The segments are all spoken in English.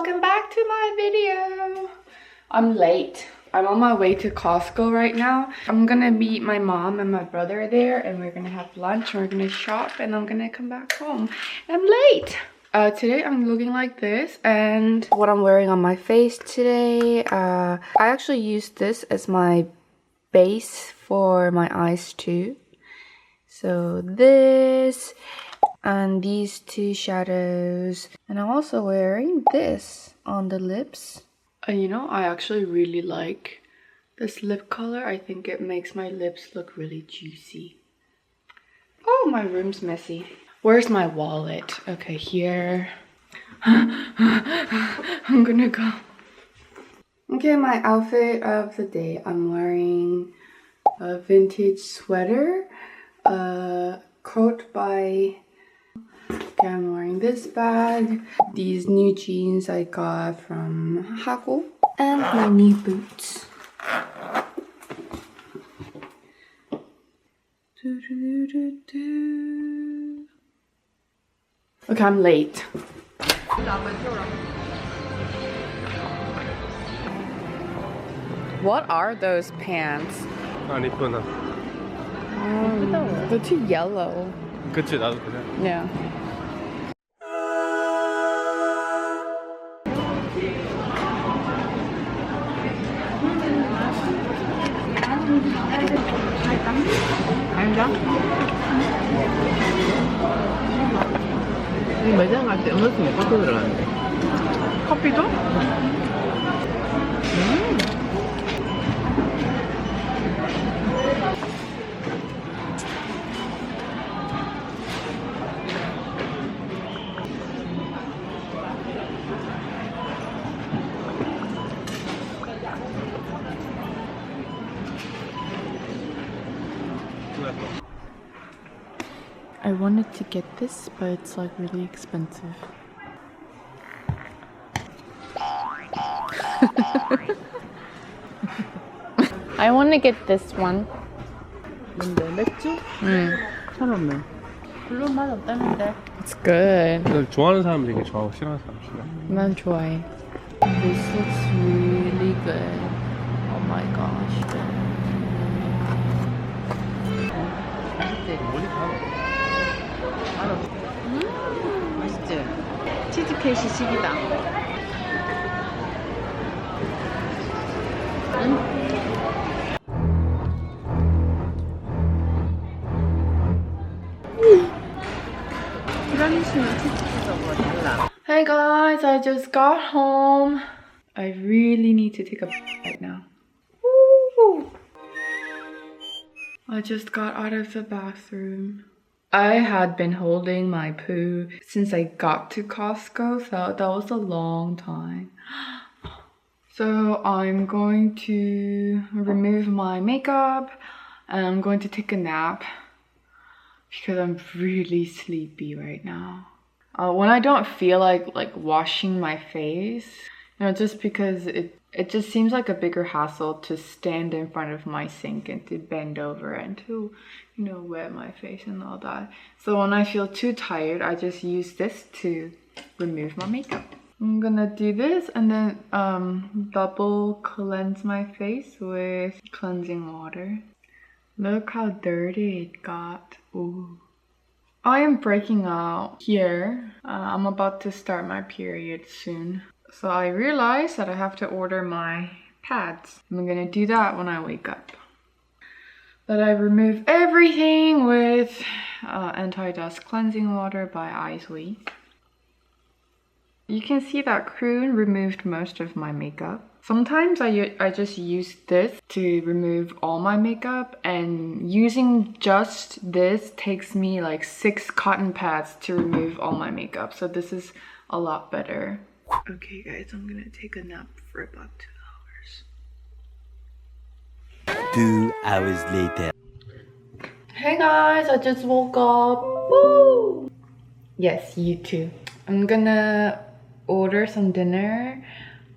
welcome back to my video. I'm late. I'm on my way to Costco right now. I'm gonna meet my mom and my brother there and we're gonna have lunch and we're gonna shop and I'm gonna come back home. I'm late. Today I'm looking like this, and what I'm wearing on my face today, I actually used this as my base for my eyes too. So this and these two shadows, and I'm also wearing this on the lips. And you know, I actually really like this lip color. I think it makes my lips look really juicy. Oh, my room's messy. Where's my wallet? Okay, here. I'm gonna go. Okay, my outfit of the day. I'm wearing a vintage sweater, a coat by... Okay, I'm wearing this bag, these new jeans I got from Hago, and my new boots. Okay, I'm late. What are those pants? 안 이쁘나? They're too yellow. 그치, 나도 그래. Yeah. 이 매장 갈 때 음료수 커피 들어가는데. 커피도? I wanted to get this, but it's like really expensive. I want to get this one. 근데 맥주? 천원네. 별로 맛 없다는데. It's good. 이걸 좋아하는 사람들이 이게 좋아하고 싫어하는 사람 싫어. 난 좋아해. This looks really good. Oh my gosh. 맛있지? 치즈케이크 시식이다. 티라미수는 치즈케이크가 달라. Hey guys, I just got home. I really need to take a right now. Woo! I just got out of the bathroom. I had been holding my poo since I got to Costco, so that was a long time. So I'm going to remove my makeup and I'm going to take a nap because I'm really sleepy right now. When I don't feel like washing my face, you know, just because it just seems like a bigger hassle to stand in front of my sink and to bend over and to, you know, wet my face and all that. So when I feel too tired, I just use this to remove my makeup. I'm gonna do this and then double cleanse my face with cleansing water. Look how dirty it got. Ooh. I am breaking out here. I'm about to start my period soon. So I realized that I have to order my pads. I'm gonna do that when I wake up. But I remove everything with anti-dust cleansing water by Eyes Week. You can see that Kroon removed most of my makeup. Sometimes I just use this to remove all my makeup, and using just this takes me like 6 cotton pads to remove all my makeup. So this is a lot better. Okay guys, I'm gonna take a nap for about 2 hours. 2 hours later. Hey guys, I just woke up. Woo! Yes, you too. I'm gonna order some dinner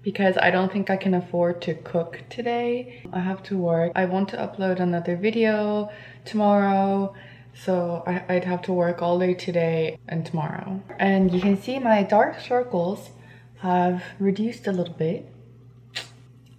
because I don't think I can afford to cook today. I have to work. I want to upload another video tomorrow, so I'd have to work all day today and tomorrow. And you can see my dark circles have reduced a little bit.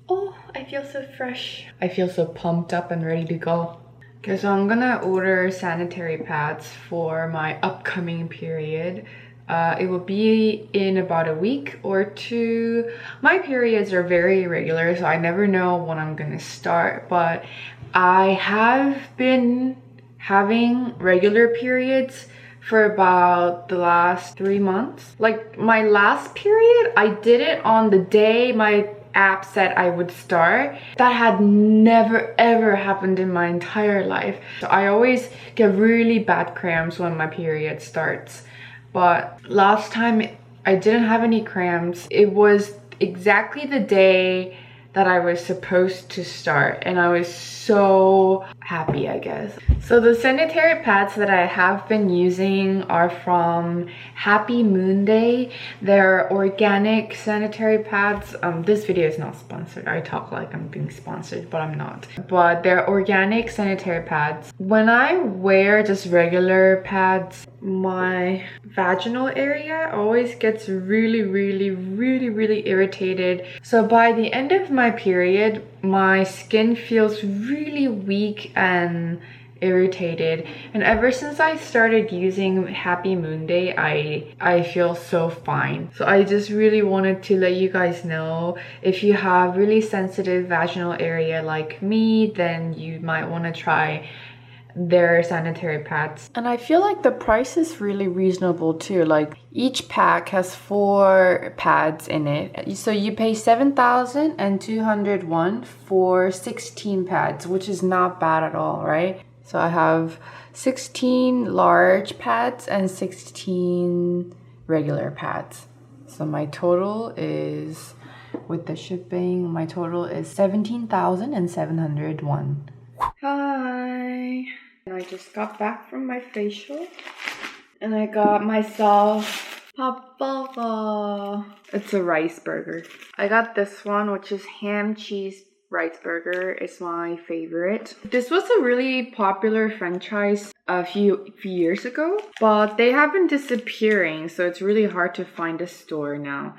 Oh, I feel so fresh. I feel so pumped up and ready to go. Okay, so I'm gonna order sanitary pads for my upcoming period. It will be in about a week or two. My periods are very irregular, so I never know when I'm gonna start, but I have been having regular periods for about the last 3 months. Like my last period, I did it on the day my app said I would start. That had never ever happened in my entire life. So I always get really bad cramps when my period starts. But last time I didn't have any cramps. It was exactly the day that I was supposed to start, and I was so happy, I guess. So the sanitary pads that I have been using are from Happymundeay. They're organic sanitary pads. This video is not sponsored. I talk like I'm being sponsored, but I'm not. But they're organic sanitary pads. When I wear just regular pads, my vaginal area always gets really irritated. So by the end of my period, my skin feels really weak and irritated, and ever since I started using Happymundeay, I feel so fine. So I just really wanted to let you guys know, if you have really sensitive vaginal area like me, then you might want to try their sanitary pads. And I feel like the price is really reasonable too. Like each pack has 4 pads in it, so you pay 7,200 won for 16 pads, which is not bad at all, right? So I have 16 large pads and 16 regular pads. So my total is, with the shipping, my total is 17,700 won. Hi! I just got back from my facial and I got myself papa. It's a rice burger. I got this one, which is ham cheese rice burger. It's my favorite. This was a really popular franchise a few years ago, but they have been disappearing, so it's really hard to find a store now.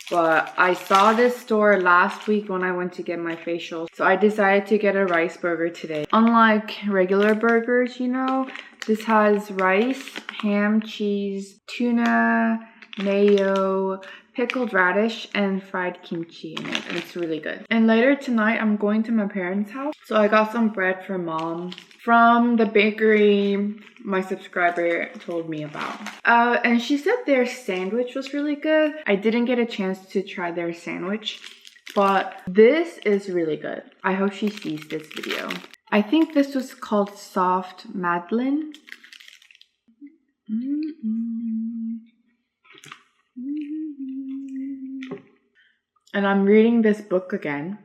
But I saw this store last week when I went to get my facial, so I decided to get a rice burger today. Unlike regular burgers, you know, this has rice, ham, cheese, tuna, mayo, pickled radish, and fried kimchi in it, and it's really good. And later tonight, I'm going to my parents' house, so I got some bread for mom from the bakery my subscriber told me about. And she said their sandwich was really good. I didn't get a chance to try their sandwich, but this is really good. I hope she sees this video. I think this was called Soft Madeleine. And I'm reading this book again.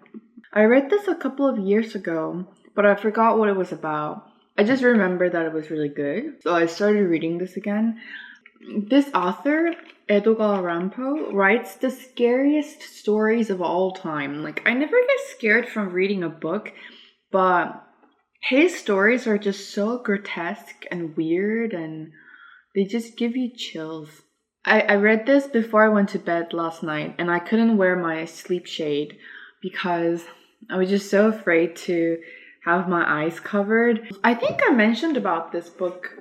I read this a couple of years ago, but I forgot what it was about. I just remember that it was really good, so I started reading this again. This author, Edgar Rampo, writes the scariest stories of all time. Like, I never get scared from reading a book, but his stories are just so grotesque and weird, and they just give you chills. I read this before I went to bed last night, and I couldn't wear my sleep shade because I was just so afraid to have my eyes covered. I think I mentioned about this book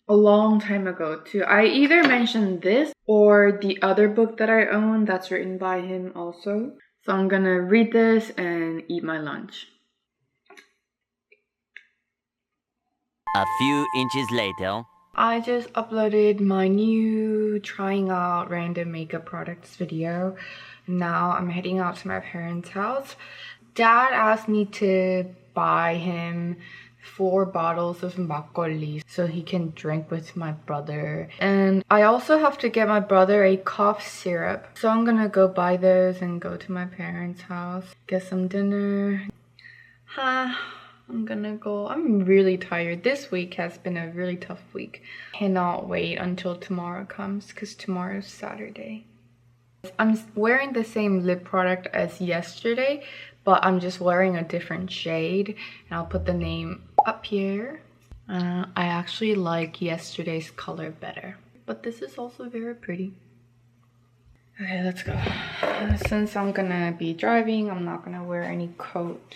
a long time ago too. I either mentioned this or the other book that I own that's written by him also. So I'm gonna read this and eat my lunch. A few inches later. I just uploaded my new trying out random makeup products video. Now I'm heading out to my parents' house. Dad asked me to buy him 4 bottles of makgeolli so he can drink with my brother. And I also have to get my brother a cough syrup. So I'm gonna go buy those and go to my parents' house, get some dinner. I'm gonna go. I'm really tired. This week has been a really tough week. Cannot wait until tomorrow comes because tomorrow's Saturday. I'm wearing the same lip product as yesterday, but I'm just wearing a different shade, and I'll put the name up here. I actually like yesterday's color better, but this is also very pretty. Okay, let's go. Since I'm gonna be driving, I'm not gonna wear any coat.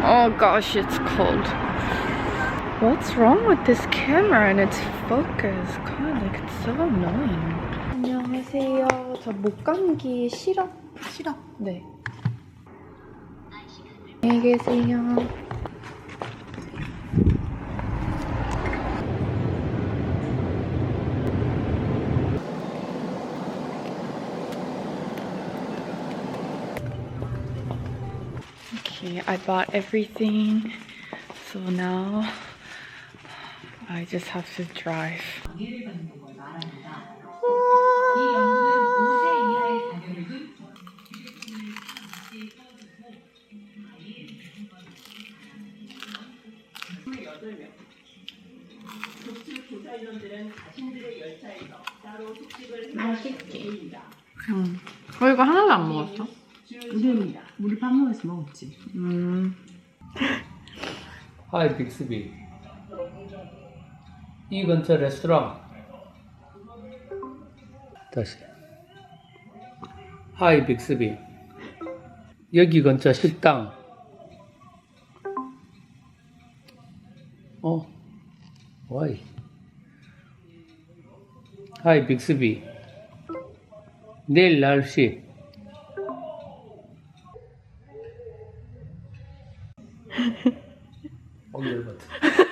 Oh gosh, it's cold. What's wrong with this camera and its focus? God, like it's so annoying. 안녕하세요. 저 목감기 시럽. 네. 안녕히 계세요. Okay, I bought everything, so now I just have to drive. 맛있지? 이거 하나도 안 먹었어? 우리 밥 먹어서 먹었지. 하이 빅스비. 이 근처 레스토랑. 다시. 하이 빅스비. 여기 근처 식당. 와이. 하이 빅스비. 내일 날씨. 오늘 같은.